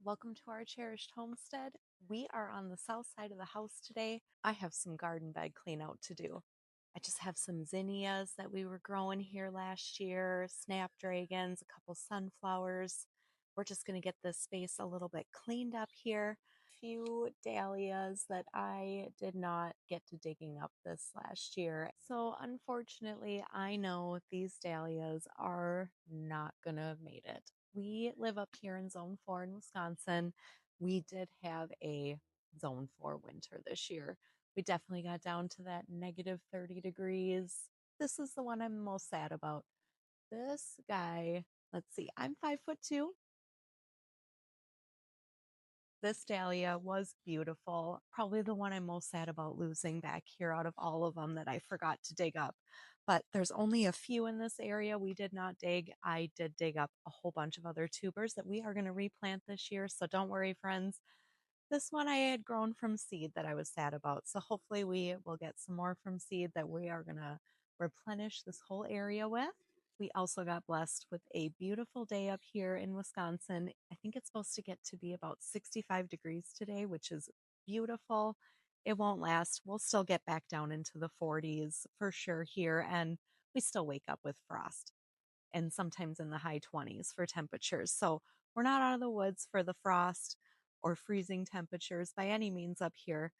Welcome to our cherished homestead. We are on the south side of the house today. I have some garden bed clean out to do. I just have some zinnias that we were growing here last year, snapdragons, a couple sunflowers. We're just going to get this space a little bit cleaned up here. Few dahlias that I did not get to digging up this last year. So unfortunately, I know these dahlias are not going to have made it. We live up here in Zone 4 in Wisconsin. We did have a Zone 4 winter this year. We definitely got down to that negative 30 degrees. This is the one I'm most sad about. This guy, let's see, I'm 5'2". This dahlia was beautiful. Probably the one I'm most sad about losing back here out of all of them that I forgot to dig up. But there's only a few in this area we did not dig. I did dig up a whole bunch of other tubers that we are going to replant this year. So don't worry, friends. This one I had grown from seed that I was sad about. So hopefully we will get some more from seed that we are going to replenish this whole area with. We also got blessed with a beautiful day up here in Wisconsin. I think it's supposed to get to be about 65 degrees today, which is beautiful. It won't last. We'll still get back down into the 40s for sure here, and we still wake up with frost and sometimes in the high 20s for temperatures. So we're not out of the woods for the frost or freezing temperatures by any means up here.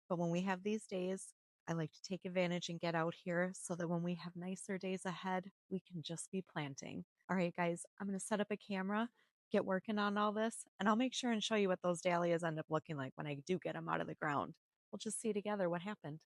But when we have these days, I like to take advantage and get out here so that when we have nicer days ahead, we can just be planting. All right, guys, I'm going to set up a camera, get working on all this, and I'll make sure and show you what those dahlias end up looking like when I do get them out of the ground. We'll just see together what happened.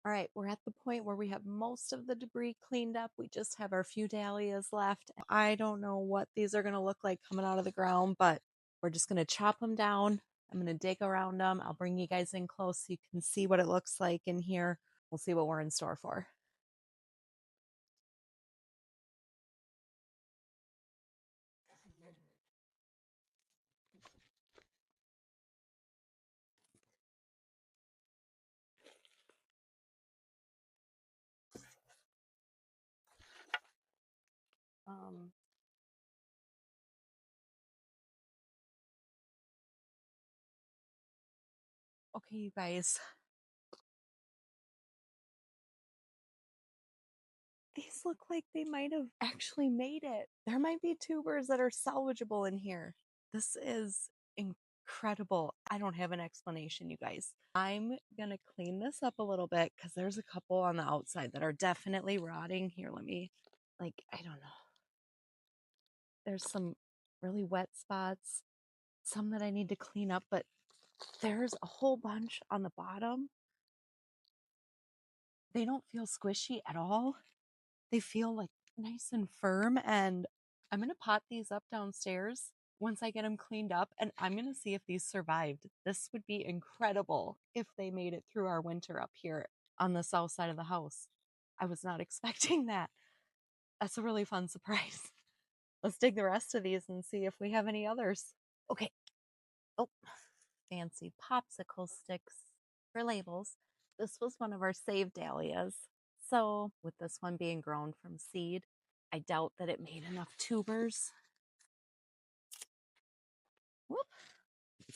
All right, we're at the point where we have most of the debris cleaned up. We just have our few dahlias left. I don't know what these are going to look like coming out of the ground, but we're just going to chop them down. I'm going to dig around them. I'll bring you guys in close so you can see what it looks like in here. We'll see what we're in store for. Um, okay, you guys, these look like they might have actually made it. There might be tubers that are salvageable in here. This is incredible. I don't have an explanation, you guys. I'm gonna clean this up a little bit because there's a couple on the outside that are definitely rotting. Here, let me, I don't know. There's some really wet spots, some that I need to clean up, but there's a whole bunch on the bottom. They don't feel squishy at all. They feel like nice and firm, and I'm going to pot these up downstairs once I get them cleaned up, and I'm going to see if these survived. This would be incredible if they made it through our winter up here on the south side of the house. I was not expecting that. That's a really fun surprise. Let's dig the rest of these and see if we have any others. Okay. Oh, fancy popsicle sticks for labels. This was one of our saved dahlias. So, with this one being grown from seed, I doubt that it made enough tubers. Whoop.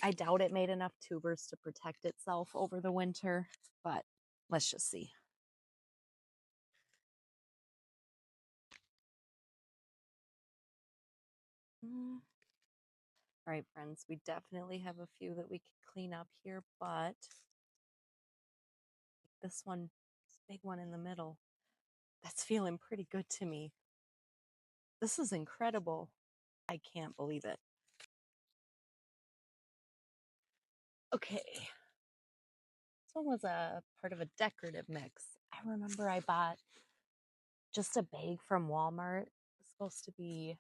I doubt it made enough tubers to protect itself over the winter, but let's just see. All right, friends, we definitely have a few that we could clean up here, but this one, this big one in the middle, that's feeling pretty good to me. This is incredible. I can't believe it. Okay. This one was a part of a decorative mix. I remember I bought just a bag from Walmart. It was supposed to be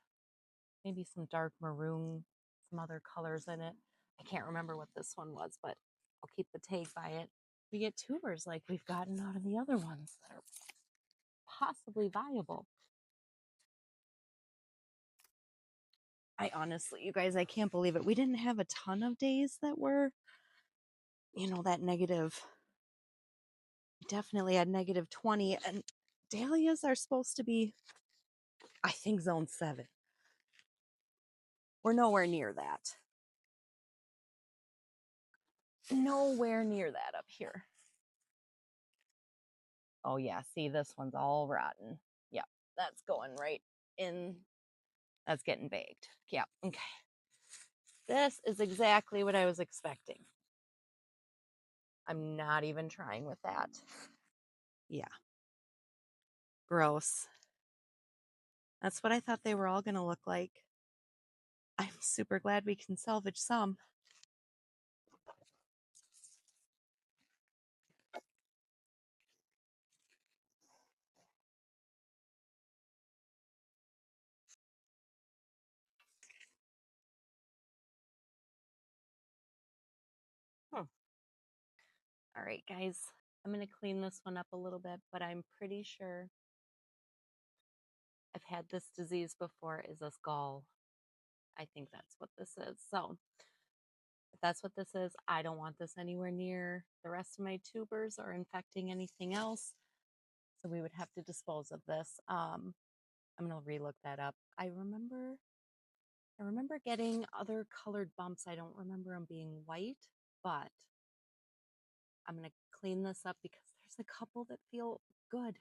maybe some dark maroon, some other colors in it. I can't remember what this one was, but I'll keep the tag by it. We get tubers like we've gotten out of the other ones that are possibly viable. I honestly, you guys, I can't believe it. We didn't have a ton of days that were, that negative. We definitely had negative 20, and dahlias are supposed to be, I think, zone 7. We're nowhere near that. Nowhere near that up here. Oh, yeah. See, this one's all rotten. Yep. That's going right in. That's getting baked. Yep. Okay. This is exactly what I was expecting. I'm not even trying with that. Yeah. Gross. That's what I thought they were all going to look like. I'm super glad we can salvage some. All right, guys. I'm going to clean this one up a little bit, but I'm pretty sure I've had this disease before. Is this gall? I think that's what this is. So if that's what this is, I don't want this anywhere near the rest of my tubers or infecting anything else. So we would have to dispose of this. I'm going to relook that up. I remember getting other colored bumps. I don't remember them being white, but I'm going to clean this up because there's a couple that feel good.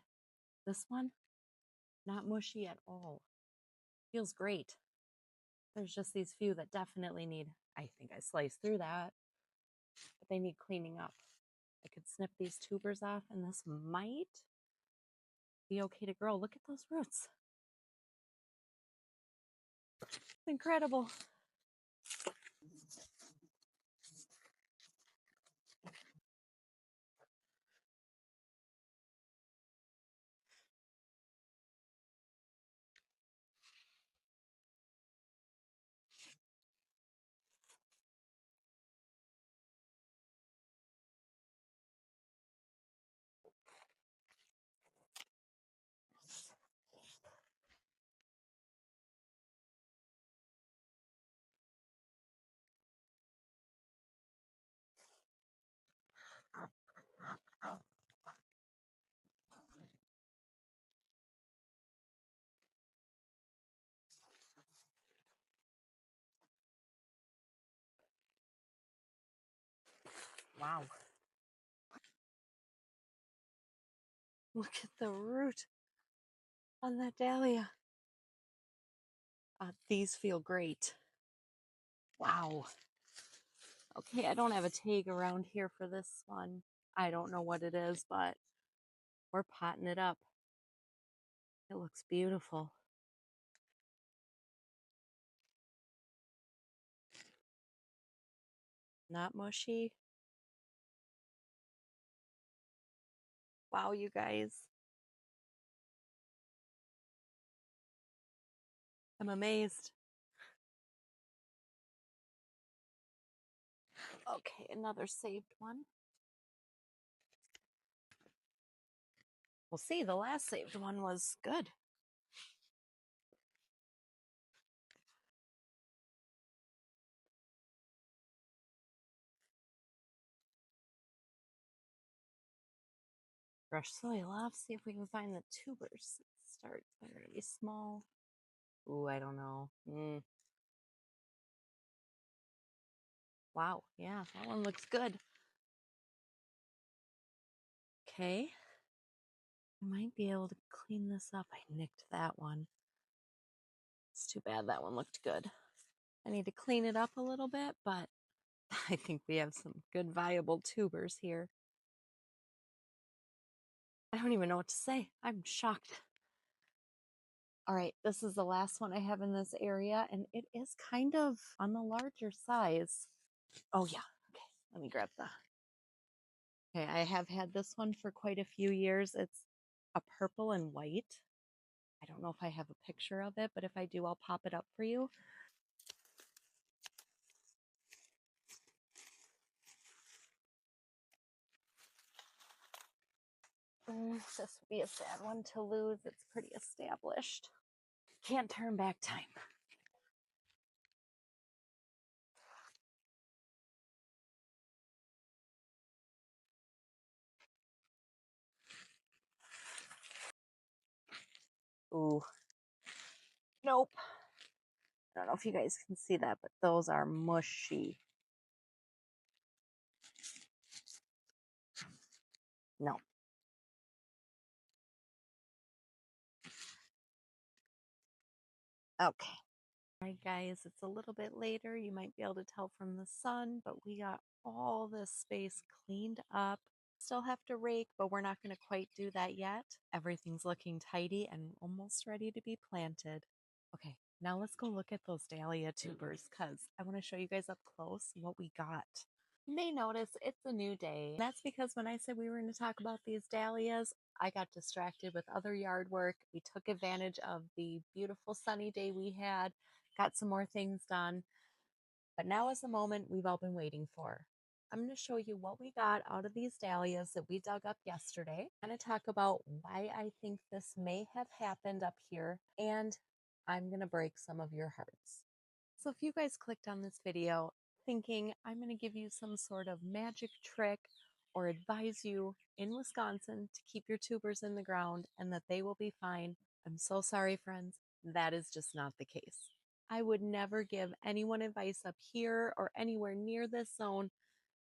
This one, not mushy at all. Feels great. There's just these few that definitely need, I think I sliced through that, but they need cleaning up. I could snip these tubers off and this might be okay to grow. Look at those roots. It's incredible. Wow. Look at the root on that dahlia. These feel great. Wow. Okay, I don't have a tag around here for this one. I don't know what it is, but we're potting it up. It looks beautiful. Not mushy. Wow, you guys. I'm amazed. Okay, another saved one. We'll see, the last saved one was good. Brush soil off, see if we can find the tubers. Start very small. Ooh, I don't know. Wow, yeah, that one looks good. Okay. I might be able to clean this up. I nicked that one. It's too bad that one looked good. I need to clean it up a little bit, but I think we have some good viable tubers here. I don't even know what to say. I'm shocked. All right, this is the last one I have in this area, and it is kind of on the larger size. Oh yeah, okay, let me grab the... Okay, I have had this one for quite a few years. It's a purple and white. I don't know if I have a picture of it, but if I do, I'll pop it up for you. This would be a sad one to lose. It's pretty established. Can't turn back time. Ooh, nope. I don't know if you guys can see that, but those are mushy. No. Okay. All right, guys, it's a little bit later. You might be able to tell from the sun, but we got all this space cleaned up. Still have to rake, but we're not going to quite do that yet. Everything's looking tidy and almost ready to be planted. Okay, now let's go look at those dahlia tubers because I want to show you guys up close what we got. You may notice it's a new day. That's because when I said we were going to talk about these dahlias, I got distracted with other yard work. We took advantage of the beautiful sunny day we had, got some more things done. But now is the moment we've all been waiting for. I'm going to show you what we got out of these dahlias that we dug up yesterday. I'm going to talk about why I think this may have happened up here, and I'm going to break some of your hearts. So if you guys clicked on this video thinking I'm going to give you some sort of magic trick or advise you in Wisconsin to keep your tubers in the ground and that they will be fine, I'm so sorry, friends. That is just not the case. I would never give anyone advice up here or anywhere near this zone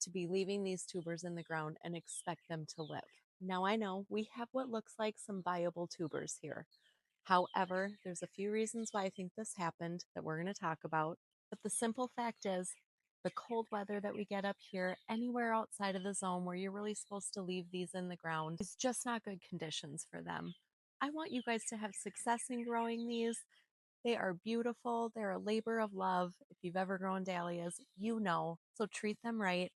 to be leaving these tubers in the ground and expect them to live. Now I know we have what looks like some viable tubers here. However, there's a few reasons why I think this happened that we're going to talk about. But the simple fact is, the cold weather that we get up here, anywhere outside of the zone where you're really supposed to leave these in the ground, is just not good conditions for them. I want you guys to have success in growing these. They are beautiful. They're a labor of love. If you've ever grown dahlias, you know. So treat them right.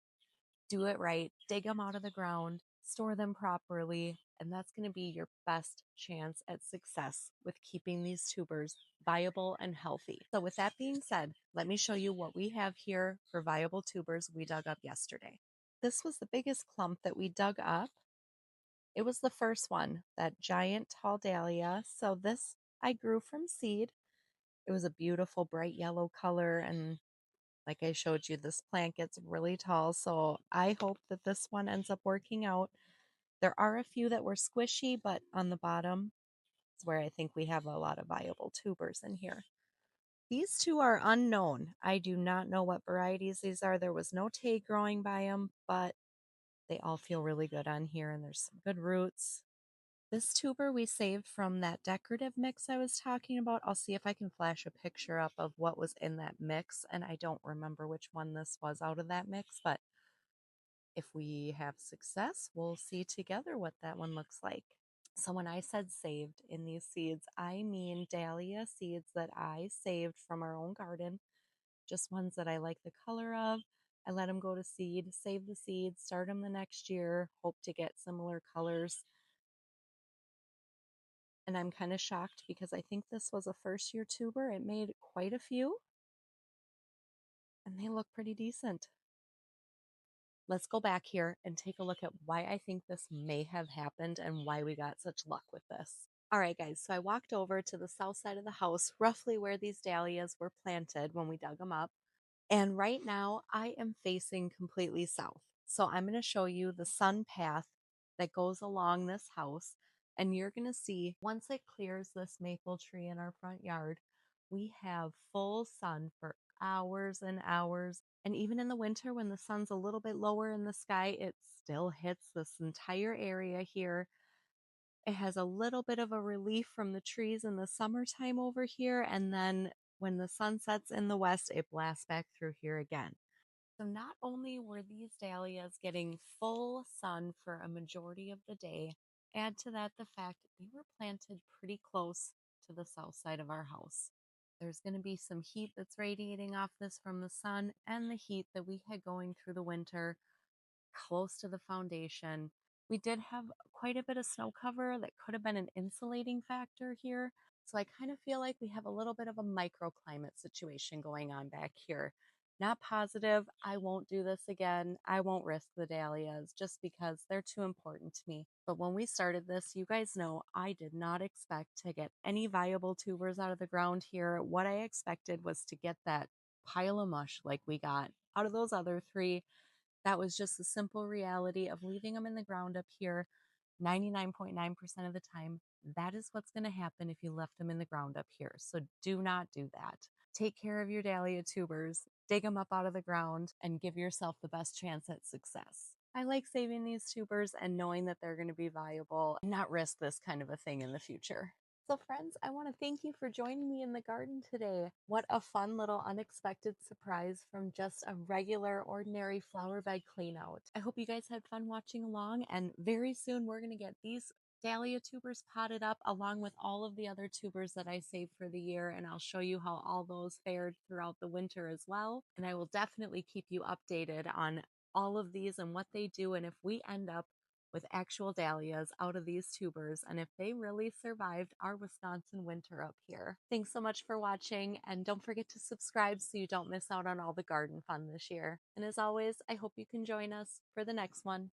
Do it right, dig them out of the ground, store them properly, and that's going to be your best chance at success with keeping these tubers viable and healthy. So with that being said, let me show you what we have here for viable tubers we dug up yesterday. This was the biggest clump that we dug up. It was the first one, that giant tall dahlia. So this I grew from seed. It was a beautiful bright yellow color, and like I showed you, this plant gets really tall, so I hope that this one ends up working out. There are a few that were squishy, but on the bottom is where I think we have a lot of viable tubers in here. These two are unknown. I do not know what varieties these are. There was no tag growing by them, but they all feel really good on here, and there's some good roots. This tuber we saved from that decorative mix I was talking about. I'll see if I can flash a picture up of what was in that mix, and I don't remember which one this was out of that mix, but if we have success, we'll see together what that one looks like. So when I said saved in these seeds, I mean dahlia seeds that I saved from our own garden, just ones that I like the color of. I let them go to seed, save the seeds, start them the next year, hope to get similar colors. And I'm kind of shocked because I think this was a first year tuber. It made quite a few and they look pretty decent. Let's go back here and take a look at why I think this may have happened and why we got such luck with this. All right, guys, so I walked over to the south side of the house, roughly where these dahlias were planted when we dug them up. And right now I am facing completely south. So I'm going to show you the sun path that goes along this house. And you're going to see once it clears this maple tree in our front yard, we have full sun for hours and hours. And even in the winter, when the sun's a little bit lower in the sky, it still hits this entire area here. It has a little bit of a relief from the trees in the summertime over here. And then When the sun sets in the west, it blasts back through here again. So not only were these dahlias getting full sun for a majority of the day, add to that the fact that they were planted pretty close to the south side of our house. There's going to be some heat that's radiating off this from the sun and the heat that we had going through the winter close to the foundation. We did have quite a bit of snow cover that could have been an insulating factor here. So I kind of feel like we have a little bit of a microclimate situation going on back here. Not positive. I won't do this again. I won't risk the dahlias just because they're too important to me. But when we started this, you guys know I did not expect to get any viable tubers out of the ground here. What I expected was to get that pile of mush like we got out of those other three. That was just the simple reality of leaving them in the ground up here 99.9% of the time. That is what's going to happen if you left them in the ground up here. So do not do that. Take care of your dahlia tubers, dig them up out of the ground, and give yourself the best chance at success. I like saving these tubers and knowing that they're going to be viable and not risk this kind of a thing in the future. So, friends, I want to thank you for joining me in the garden today. What a fun little unexpected surprise from just a regular, ordinary flower bed clean out. I hope you guys had fun watching along, and very soon we're going to get these dahlia tubers potted up along with all of the other tubers that I saved for the year, and I'll show you how all those fared throughout the winter as well. And I will definitely keep you updated on all of these and what they do, and if we end up with actual dahlias out of these tubers and if they really survived our Wisconsin winter up here. Thanks so much for watching, and don't forget to subscribe so you don't miss out on all the garden fun this year. And as always, I hope you can join us for the next one.